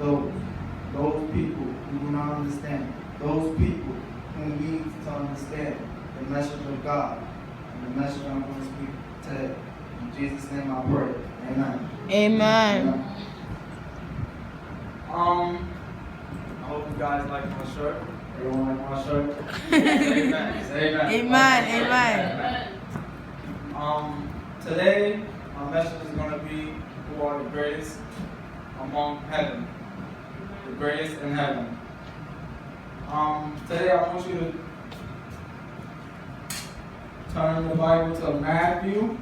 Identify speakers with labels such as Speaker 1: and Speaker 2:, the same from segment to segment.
Speaker 1: those people who do not understand, those people who need to understand the message of God and the message I'm going to speak today. In Jesus' name I pray. Amen.
Speaker 2: Amen.
Speaker 1: I hope you guys like my shirt. Everyone like my shirt?
Speaker 2: Amen.
Speaker 1: Say amen.
Speaker 2: Amen.
Speaker 1: Today, my message is going to be who are the greatest among heaven. The greatest in heaven. Today I want you to turn the Bible to Matthew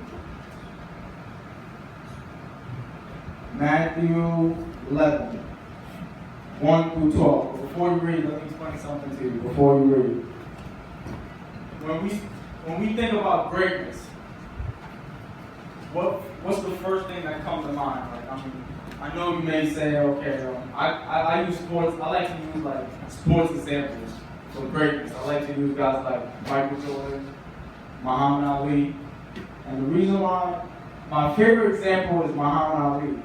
Speaker 1: 11, 1 through 12. But before you read, let me explain something to you before you read. When we think about greatness, what's the first thing that comes to mind? Like, I know you may say, okay, I use sports. I like to use like sports examples for greatness. I like to use guys like Michael Jordan, Muhammad Ali, and the reason why my favorite example is Muhammad Ali.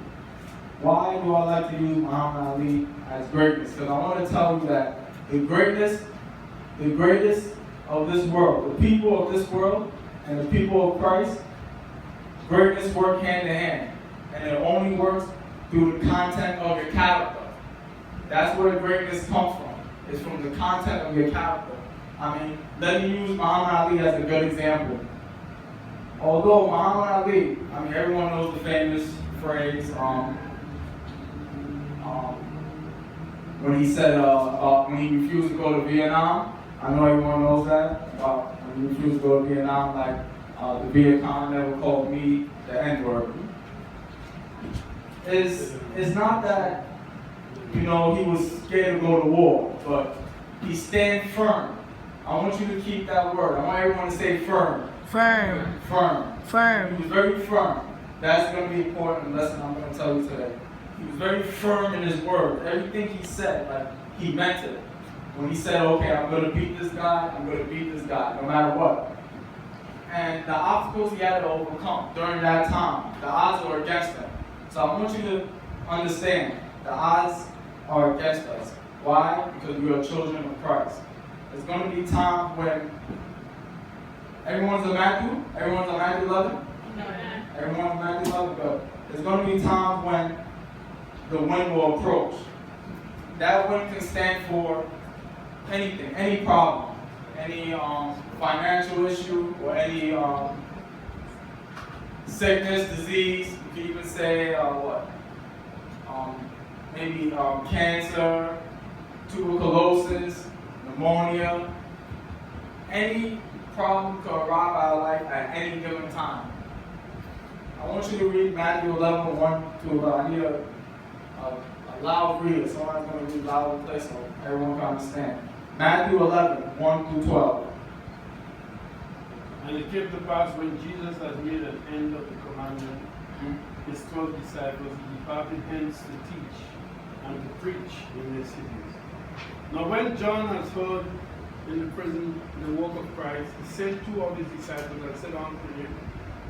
Speaker 1: Why do I like to use Muhammad Ali as greatness? Because I want to tell you that the greatest of this world, the people of this world, and the people of Christ, greatness work hand in hand, and it only works through the content of your character. That's where greatness comes from. It's from the content of your character. Let me use Muhammad Ali as a good example. Although Muhammad Ali, everyone knows the famous phrase, when he said, when he refused to go to Vietnam. I know everyone knows that. When he refused to go to Vietnam, the Viet Cong never called me the N-word. It's not that, he was scared to go to war, but he stand firm. I want you to keep that word. I want everyone to say firm.
Speaker 2: Firm.
Speaker 1: He was very firm. That's going to be an important lesson I'm going to tell you today. He was very firm in his word. Everything he said, he meant it. When he said, okay, I'm going to beat this guy, no matter what. And the obstacles he had to overcome during that time, the odds were against him. So I want you to understand, the odds are against us. Why? Because we are children of Christ. There's going to be times when everyone's a Matthew? Everyone's a Matthew 11? No. Everyone's a Matthew 11? Good. There's going to be times when the wind will approach. That wind can stand for anything, any problem, any financial issue, or any sickness, disease. You can even say maybe cancer, tuberculosis, pneumonia. Any problem could arrive our life at any given time. I want you to read Matthew 11, 1 to 11. I need a loud reader. Someone's going to read loud and play so everyone can understand. Matthew 11, 1 through 12.
Speaker 3: And it came to pass when Jesus had made an end of the commandment, his 12 disciples, he departed hence to teach and to preach in their cities. Now when John had heard in the prison the work of Christ, he sent 2 of his disciples and said unto him,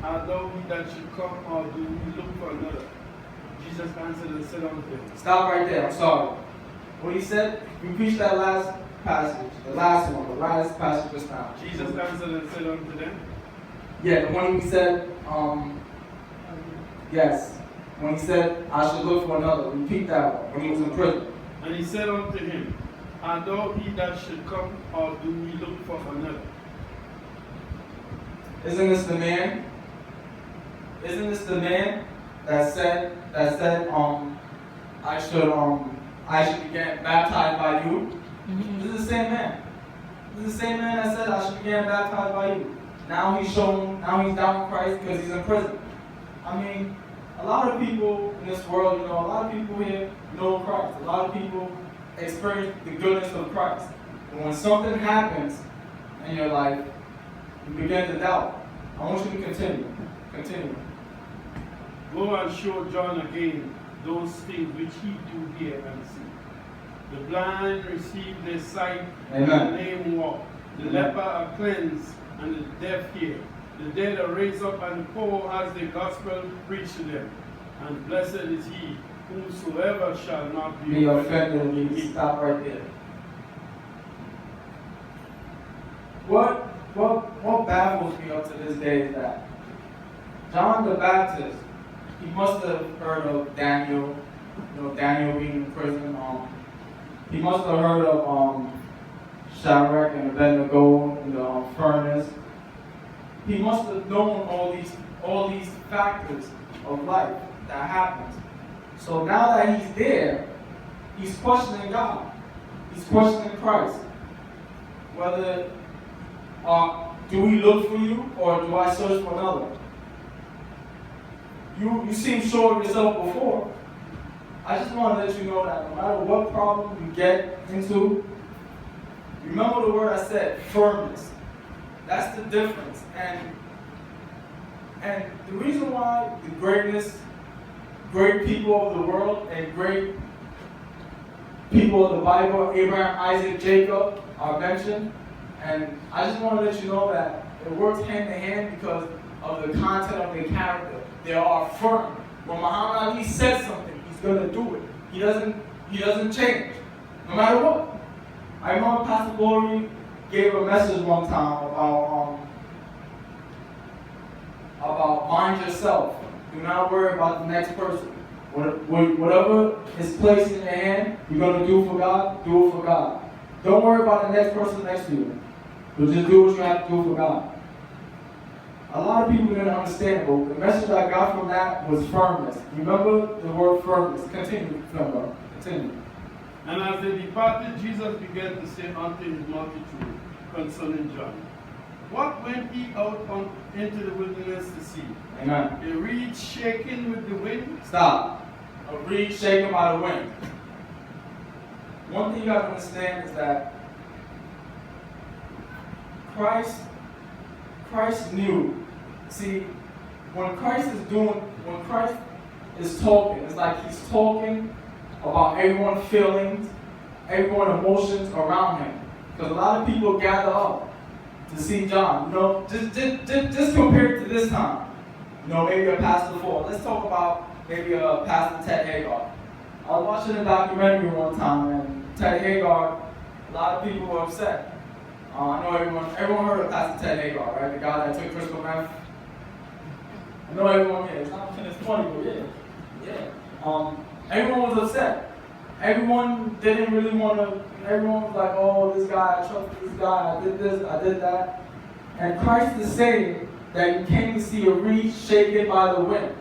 Speaker 3: Art thou he that should come, or do we look for another? Jesus answered and said unto him.
Speaker 1: Stop right there, I'm sorry. What he said, we preached that last passage, the last passage just now.
Speaker 3: Jesus answered and said unto them.
Speaker 1: Yeah, the one he said, yes. When he said, I should look for another. Repeat that one, when he was in prison.
Speaker 3: And he said unto him, Art thou he that should come, or do we look for another?
Speaker 1: Isn't this the man? Isn't this the man that said, I should be getting baptized by you? Mm-hmm. This is the same man. This is the same man that said, I should be getting baptized by you. Now he's down with Christ because he's in prison. A lot of people in this world, a lot of people here know Christ. A lot of people experience the goodness of Christ. And when something happens in your life, you begin to doubt. I want you to continue. Continue.
Speaker 3: Go and show John again those things which he do hear and see. The blind receive their sight, and the lame walk. The leper are cleansed, and the deaf hear. The dead are raised up, and the poor has the gospel preached to them. And blessed is he whosoever shall not
Speaker 1: be offended in me. Stop right there. What baffles me up to this day is that John the Baptist, he must have heard of Daniel, Daniel being in prison. He must have heard of Shadrach and Abednego in the furnace. He must have known all these factors of life that happens. So now that he's there, he's questioning God. He's questioning Christ. Whether do we look for you or do I search for another? You seem sure of yourself before. I just want to let you know that no matter what problem you get into, remember the word I said, firmness. That's the difference. And the reason why the great people of the world and great people of the Bible, Abraham, Isaac, Jacob, are mentioned. And I just want to let you know that it works hand in hand because of the content of their character. They are firm. When Muhammad Ali says something, he's going to do it. He doesn't change, no matter what. I remember Pastor Glory gave a message one time about mind yourself. Do not worry about the next person. Whatever is placed in your hand, you're going to do for God, do it for God. Don't worry about the next person next to you. But just do what you have to do for God. A lot of people didn't understand, but the message I got from that was firmness. Remember the word firmness. Continue, Philip. Continue.
Speaker 3: And as they departed, Jesus began to say unto his multitude concerning John, what went ye out into the wilderness to see?
Speaker 1: Amen.
Speaker 3: A reed shaken with the wind?
Speaker 1: Stop. A reed shaken by the wind. One thing you have to understand is that Christ knew. See, when Christ is talking, it's like he's talking about everyone's feelings, everyone's emotions around him. Because a lot of people gather up to see John. Just compared to this time. Maybe a Pastor Ford. Let's talk about maybe a Pastor Ted Hagar. I was watching a documentary one time, and Ted Hagar, a lot of people were upset. I know everyone heard of Pastor Ted Hagar, right? The guy that took crystal meth. I know everyone here. It's not it's funny, but yeah. Everyone was upset. Everyone didn't really want to. Everyone was like, "Oh, this guy, I trust this guy. I did this, I did that." And Christ is saying that you came to see a reed shaken by the wind.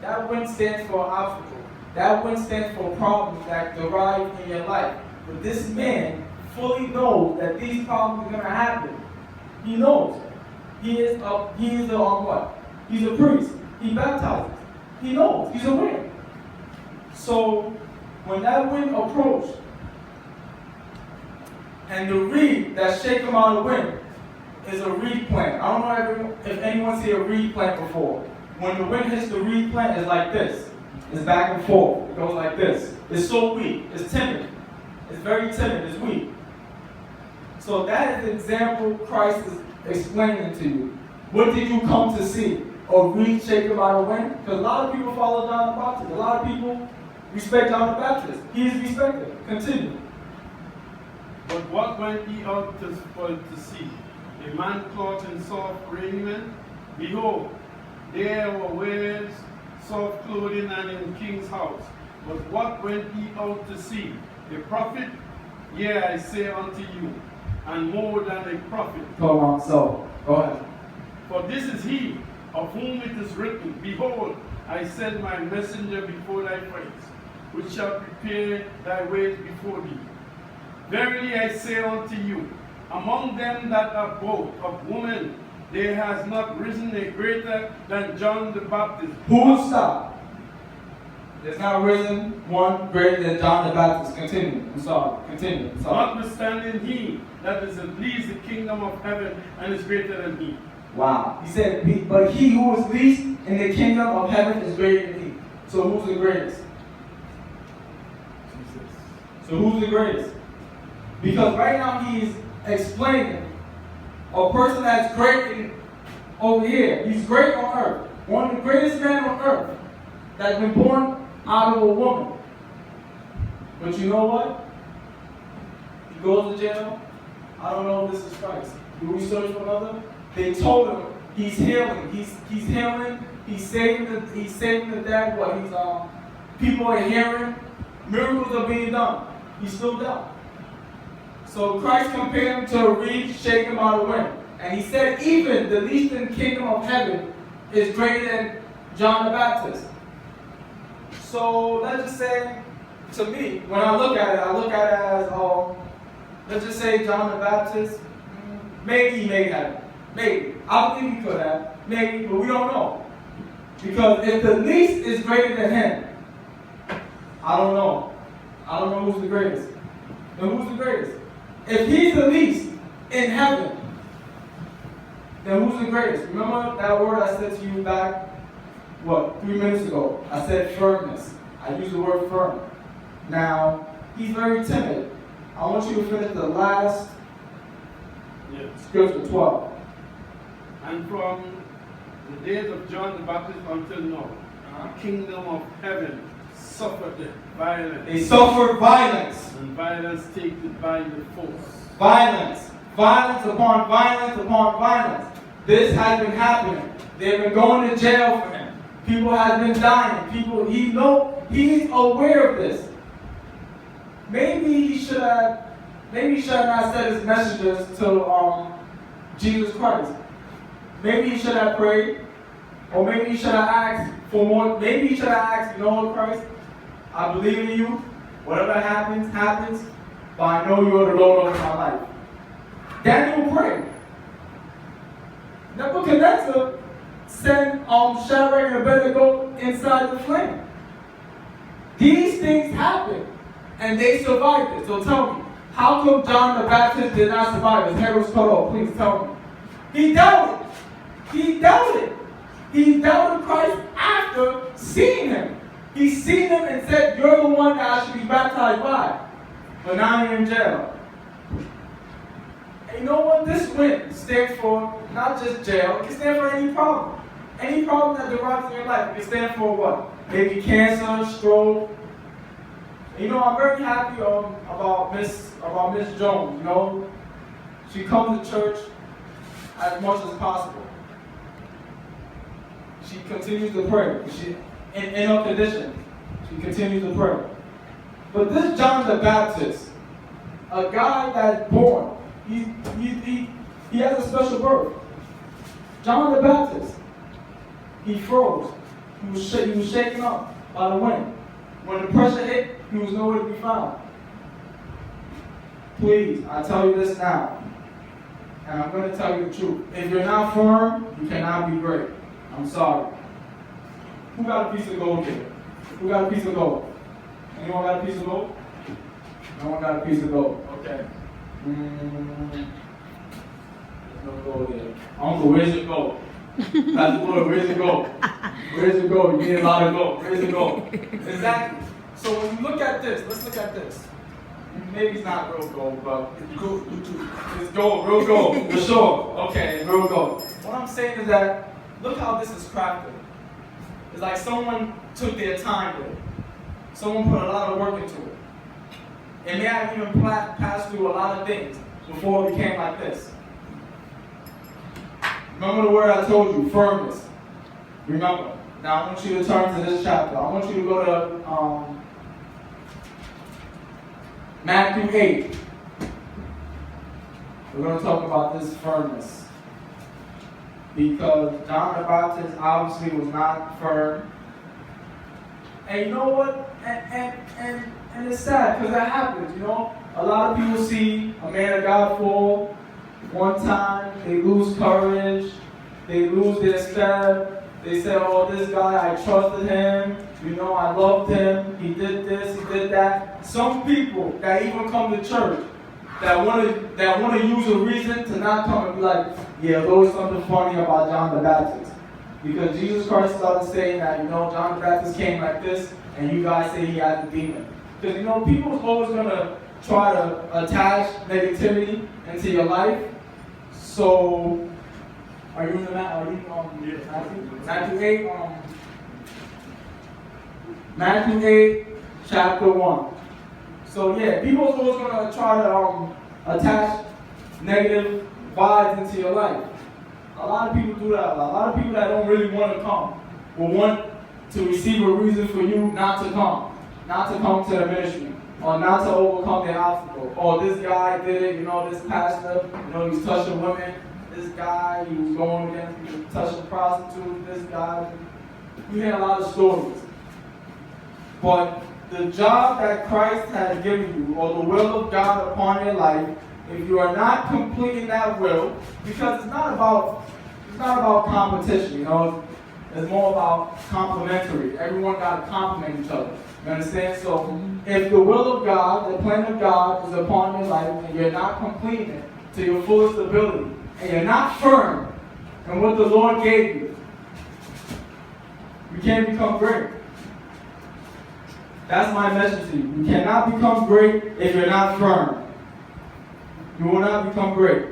Speaker 1: That wind stands for obstacle. That wind stands for problems that derive in your life. But this man fully knows that these problems are going to happen. He knows. He is what? He's a priest. He baptizes. He knows. He's aware. So when that wind approached, and the reed that's shaken by the wind is a reed plant. I don't know if anyone's seen a reed plant before. When the wind hits the reed plant, it's like this. It's back and forth. It goes like this. It's so weak. It's timid. It's very timid. It's weak. So that is the example Christ is explaining to you. What did you come to see? A reed shaken by the wind? Because a lot of people follow John the Baptist. A lot of people respect John the Baptist. He is respected. Continue.
Speaker 3: But what went ye out to see? A man clothed in soft raiment? Behold, there were wears soft clothing and in king's house. But what went ye out to see? A prophet? Yea, I say unto you, and more than a prophet.
Speaker 1: Go on, so go ahead.
Speaker 3: For this is he of whom it is written, Behold, I send my messenger before thy face, which shall prepare thy ways before thee. Verily I say unto you, among them that are both of women, there has not risen a greater than John the Baptist.
Speaker 1: Who stop? There's not risen one greater than John the Baptist. Continue. I'm sorry. Continue. I'm sorry.
Speaker 3: Notwithstanding he that is at least the kingdom of heaven and is greater than he.
Speaker 1: Wow. He said, but he who is least in the kingdom of heaven is greater than he. So who's the greatest?
Speaker 3: Jesus.
Speaker 1: So who's the greatest? Because right now he's explaining a person that's great over here. He's great on earth. One of the greatest men on earth that's been born out of a woman. But you know what? He goes to jail. I don't know if this is Christ. Do we search for another? They told him he's healing. He's healing. He's saving the dead. What? He's people are hearing. Miracles are being done. He's still down. So Christ compared him to a reed shaken by the wind. And he said, even the least in the kingdom of heaven is greater than John the Baptist. So let's just say, to me, when I look at it as, let's just say John the Baptist, maybe he made heaven. Maybe. I believe he could have. Maybe, but we don't know. Because if the least is greater than him, I don't know. I don't know who's the greatest. And who's the greatest? If he's the least in heaven, then who's the greatest? Remember that word I said to you back, 3 minutes ago? I said firmness. I used the word firm. Now, he's very timid. I want you to finish the last scripture, 12.
Speaker 3: And from the days of John the Baptist until now, the kingdom of heaven suffered violence.
Speaker 1: They suffered violence.
Speaker 3: And violence takes it by the force.
Speaker 1: Violence. Violence upon violence upon violence. This has been happening. They've been going to jail for him. People have been dying. He's aware of this. Maybe he should have not sent his messages to Jesus Christ. Maybe he should have prayed. Or maybe he should have asked for more. Maybe he should have asked, you know what, Christ? I believe in you. Whatever happens, happens. But I know you are the Lord over my life. Daniel prayed. Nebuchadnezzar sent Shadrach and Abednego inside the flame. These things happened, and they survived it. So tell me, how come John the Baptist did not survive? His head was cut off. Please tell me. He doubted. He doubted. He doubted Christ after seeing him. He seen him and said, you're the one that I should be baptized by. But now you're in jail. And you know what? This win stands for not just jail. It can stand for any problem. Any problem that derives in your life. It can stand for what? Maybe cancer, stroke. And you know, I'm very happy about Miss Jones. You know, she comes to church as much as possible. She continues to pray. In her condition, she continues to pray. But this John the Baptist, a guy that's born, he has a special birth. John the Baptist, he froze. He was shaken up by the wind. When the pressure hit, he was nowhere to be found. Please, I tell you this now, and I'm going to tell you the truth. If you're not firm, you cannot be great. I'm sorry. Who got a piece of gold here? Who got a piece of gold? Anyone got a piece of gold? No one got a piece of gold. Okay. There's no gold there. Uncle, where's your gold? Pastor Boy, where's your gold? Where's your gold? You need a lot of gold. Where's your gold? Exactly. So when you look at this, let's look at this. Maybe it's not real gold, but it's gold, real gold, for sure. Okay, real gold. What I'm saying is that, look how this is crafted. It's like someone took their time with it. Someone put a lot of work into it. It may have even passed through a lot of things before it became like this. Remember the word I told you, firmness. Remember. Now I want you to turn to this chapter. I want you to go to Matthew 8. We're going to talk about this firmness. Because John the Baptist obviously was not firm. And you know what? And it's sad because that happens, you know. A lot of people see a man of God fall one time, they lose courage, they lose their step. They say, oh, this guy, I trusted him, you know, I loved him, he did this, he did that. Some people that even come to church that want to use a reason to not come and be like, yeah, there's always something funny about John the Baptist. Because Jesus Christ started saying that, you know, John the Baptist came like this, and you guys say he has a demon. Because, you know, people are always going to try to attach negativity into your life. So, are you in the Matthew 8? Matthew 8, chapter 1. So yeah, people are always going to try to attach negative vibes into your life. A lot of people do that. A lot of people that don't really want to come will want to receive a reason for you not to come to the ministry, or not to overcome the obstacle. Oh, this guy did it, this pastor, he's touching women. This guy, he was going against, he was touching prostitutes. This guy, you hear a lot of stories. But the job that Christ has given you, or the will of God upon your life, if you are not completing that will, because it's not about competition, it's more about complementary. Everyone got to complement each other. You understand? So if the will of God, the plan of God is upon your life, and you're not completing it to your fullest ability, and you're not firm in what the Lord gave you, you can't become great. That's my message to you. You cannot become great if you're not firm. You will not become great.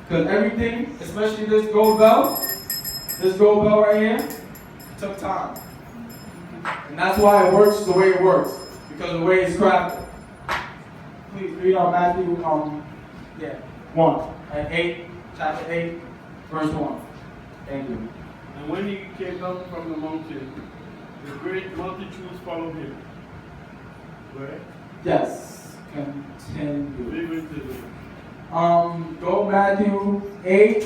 Speaker 1: Because everything, especially this gold bell right here, took time. And that's why it works the way it works. Because of the way it's crafted. Please read on Matthew 1. Chapter 8, verse 1. Thank you.
Speaker 3: And when he came down from the mountain, the great multitudes followed him. Where?
Speaker 1: Yes. Continue.
Speaker 3: They went to the
Speaker 1: Go Matthew 8,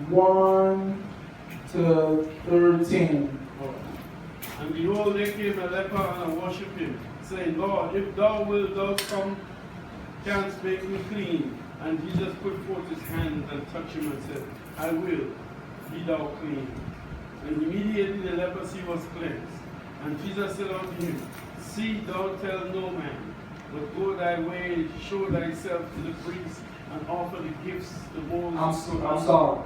Speaker 1: 1 to 13.
Speaker 3: And behold, there came a leper and worshipped him, saying, Lord, if thou wilt, thou canst make me clean. And Jesus put forth his hand and touched him and said, I will, be thou clean. And immediately the leprosy was cleansed. And Jesus said unto him, See, thou tell no man, but go thy way, show thyself to the priest, and offer the gifts to Moses.
Speaker 1: I'm sorry.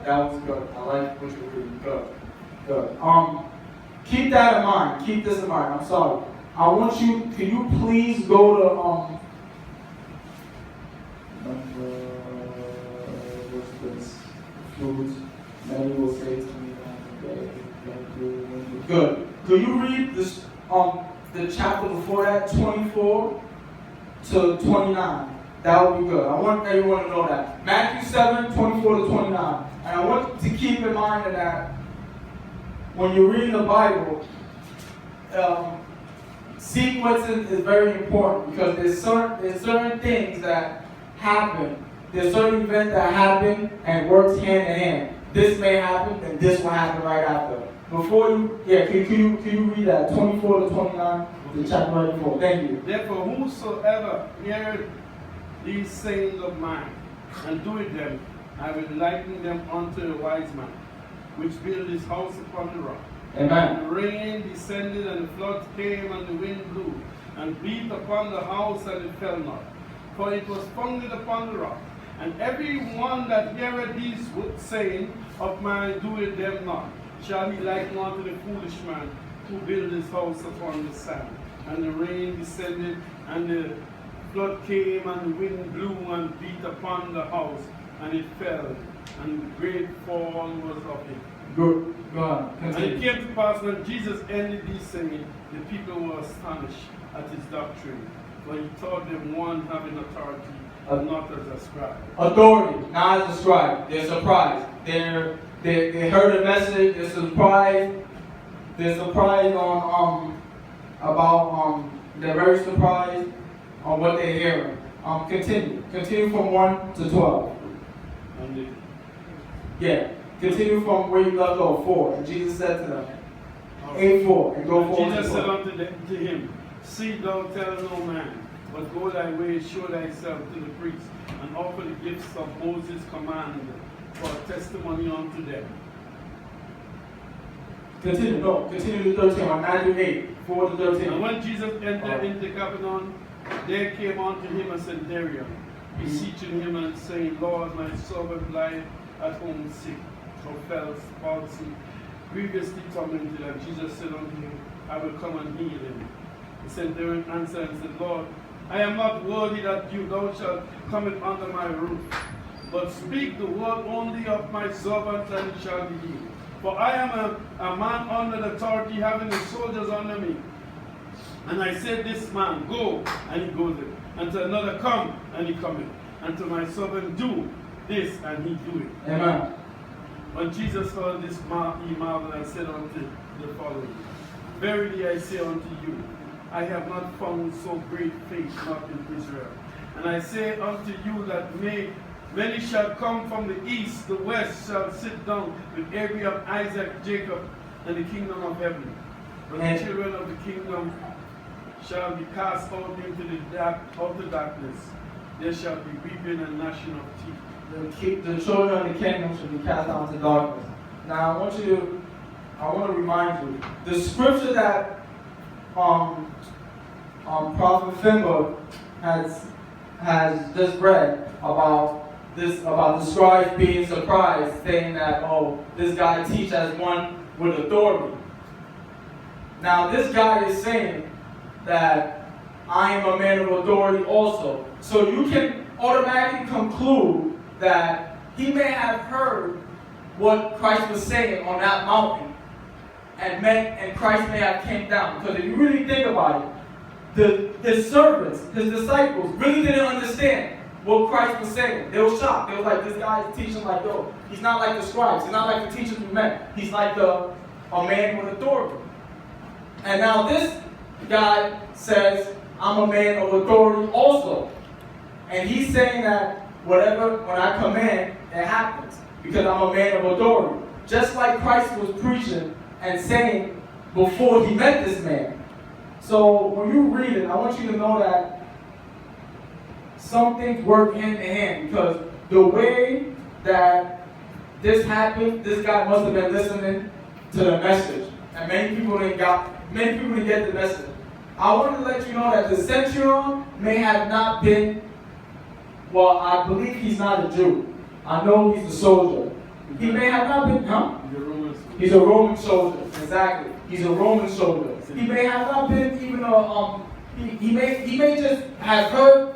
Speaker 1: That was good. I like what you're reading. Good. Keep that in mind. Keep this in mind. I'm sorry. I want you, can you please go to, what's this? Foods. Many will say to me, good. Could you read this, the chapter before that, 24 to 29? That would be good. I want everyone to know that. Matthew 7, 24 to 29. And I want to keep in mind that when you're reading the Bible, sequencing is very important, because there's certain things that happen. There's certain events that happen and works hand in hand. This may happen, and this will happen right after. Before you, can you read that 24 to 29, the chapter right before? Thank you.
Speaker 3: Therefore, whosoever heareth these sayings of mine, and doeth them, I will liken them unto a wise man, which built his house upon the rock.
Speaker 1: Amen.
Speaker 3: And the rain descended, and the flood came, and the wind blew, and beat upon the house, and it fell not. For it was founded upon the rock. And every one that heareth these saying of mine, doeth them not, shall he liken unto the foolish man, who built his house upon the sand. And the rain descended, and the flood came, and the wind blew, and beat upon the house, and it fell, and great fall was of it.
Speaker 1: Good. Go on.
Speaker 3: And it came to pass, when Jesus ended these sayings, the people were astonished at his doctrine, for he taught them one having authority, and not as a scribe.
Speaker 1: Authority, not as a scribe. They're surprised. They heard a message. They're surprised. They're surprised they're very surprised on what they're hearing. Continue from 1 to 12. Continue from where you left off, 4. And Jesus said to them, 8:4, and go forward.
Speaker 3: Jesus said unto him, See, thou tell no man, but go thy way, show thyself to the priest, and offer the gifts of Moses' command for a testimony unto them.
Speaker 1: Continue to 13, on Matthew 8, 4 to 13.
Speaker 3: And when Jesus entered into Capernaum, there came unto him a centurion, beseeching him and saying, Lord, my servant lieth at home sick, of palsy, grievously tormented. And Jesus said unto him, I will come and heal him. The centurion answered and said, Lord, I am not worthy that thou shalt come under my roof, but speak the word only of my servant, and it shall be healed. For I am a man under the authority, having the soldiers under me. And I said, this man, go, and he goes it. And to another, come, and he cometh. And to my servant, do this, and he do it.
Speaker 1: Amen.
Speaker 3: When Jesus heard this, he marveled and said unto the following, Verily I say unto you, I have not found so great faith not in Israel. And I say unto you that many shall come from the east, the west shall sit down with Abraham, Isaac, Jacob, and the kingdom of heaven. But the children of the kingdom shall be cast out into the outer darkness. There shall be weeping and gnashing of teeth.
Speaker 1: The children of the kingdom should be cast out into darkness. Now I want to remind you, the scripture that Prophet Firmness has just read about the scribes being surprised, saying that, oh, this guy teaches as one with authority. Now this guy is saying that I am a man of authority also. So you can automatically conclude that he may have heard what Christ was saying on that mountain, and Christ may have came down. Because if you really think about it, his servants, his disciples, really didn't understand what Christ was saying. They were shocked. They were like, this guy is teaching like, yo, he's not like the scribes. He's not like the teachers we met. He's like a man with authority. And now this guy says, I'm a man of authority also. And he's saying that when I command, it happens. Because I'm a man of authority. Just like Christ was preaching and saying before he met this man. So when you read it, I want you to know that some things work hand in hand. Because the way that this happened, this guy must have been listening to the message. And many people didn't get the message. I want to let you know that the centurion may have not been, well, I believe he's not a Jew. I know he's a soldier. He may have not been, huh? He's a Roman soldier, exactly. He's a Roman soldier. He may have not been even he may just have heard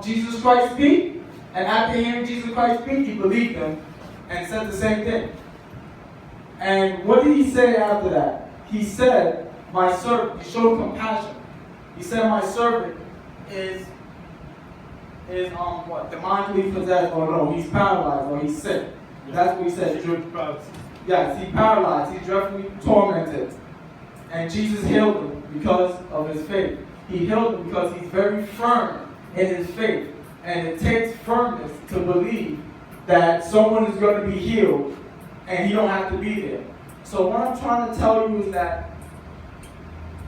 Speaker 1: Jesus Christ speak, and after hearing Jesus Christ speak, he believed him and said the same thing. And what did he say after that? He said, my servant, he showed compassion. He said, my servant is demonically possessed, or no, he's paralyzed, or he's sick. That's what he said. Yes, he's paralyzed. He's dreadfully tormented. And Jesus healed him because of his faith. He healed him because he's very firm in his faith. And it takes firmness to believe that someone is going to be healed and he don't have to be there. So what I'm trying to tell you is that,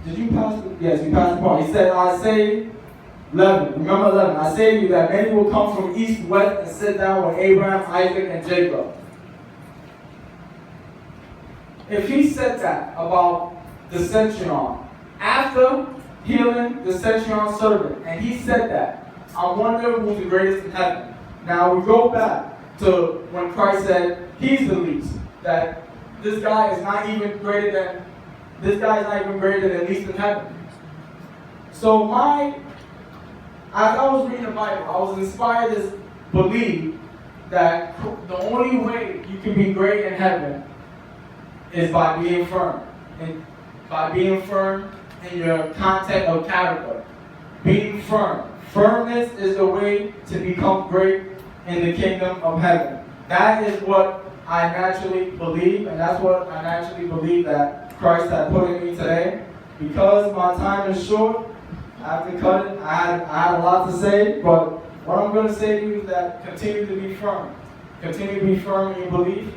Speaker 1: did you pass the, yes, you passed the part. He said, I say, 11, remember 11, I say to you that many will come from east, west, and sit down with Abraham, Isaac, and Jacob. If he said that about the centurion, after healing the centurion's servant, and he said that, I wonder who's the greatest in heaven. Now we go back to when Christ said he's the least, that this guy is not even greater than least in heaven. So as I was reading the Bible, I was inspired to believe that the only way you can be great in heaven is by being firm. And by being firm in your content of character. Being firm. Firmness is the way to become great in the kingdom of heaven. That is what I naturally believe, and that's what I naturally believe that Christ had put in me today. Because my time is short, I have to cut it. I had a lot to say, but what I'm going to say to you is that continue to be firm. Continue to be firm in your belief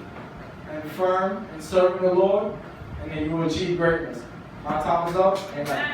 Speaker 1: and firm in serving the Lord, and then you will achieve greatness. My time is up. Amen.